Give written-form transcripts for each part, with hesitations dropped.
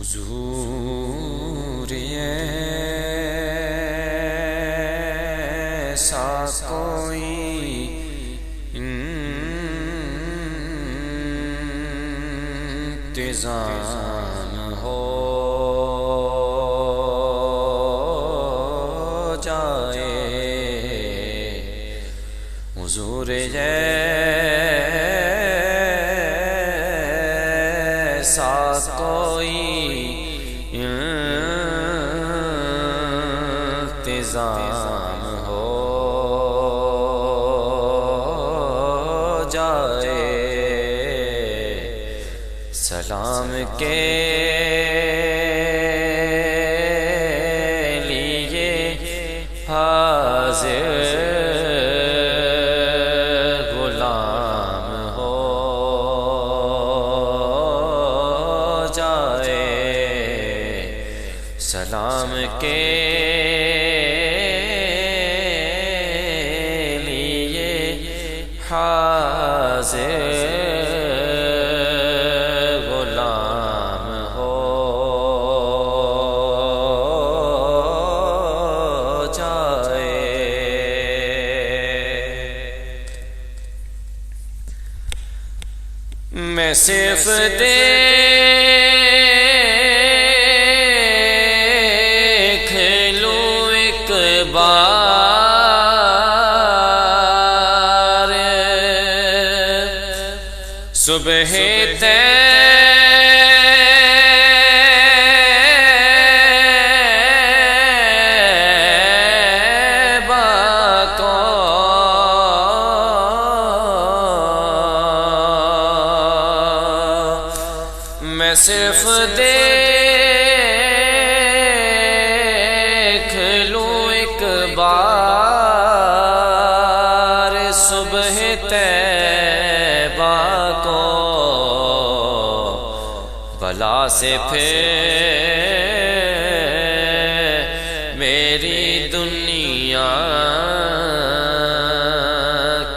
حضور ایسا کوئی انتظام ہو جائے، حضور ایسا کوئی انتظام ہو جائے، سلام کے لیے حاضر غلام ہو جائے، سلام کے لیے حاضر غلام ہو جائے۔ میں صرف دیکھ لوں ایک بار صبح طیبہ کو، میں صرف دیکھ لوں ایک بار صبح طیبہ کو، بلا سے پھر میری دنیا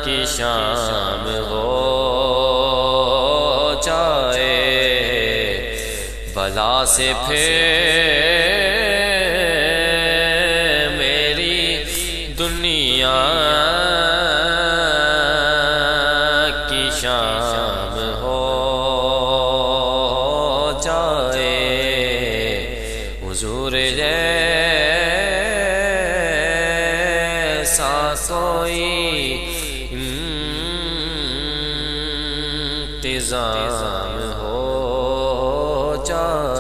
کی شام ہو جائے، بلا سے پھر میری دنیا کی شام ہو جائے، حضور ایسا کوئی انتظام ہو جائے۔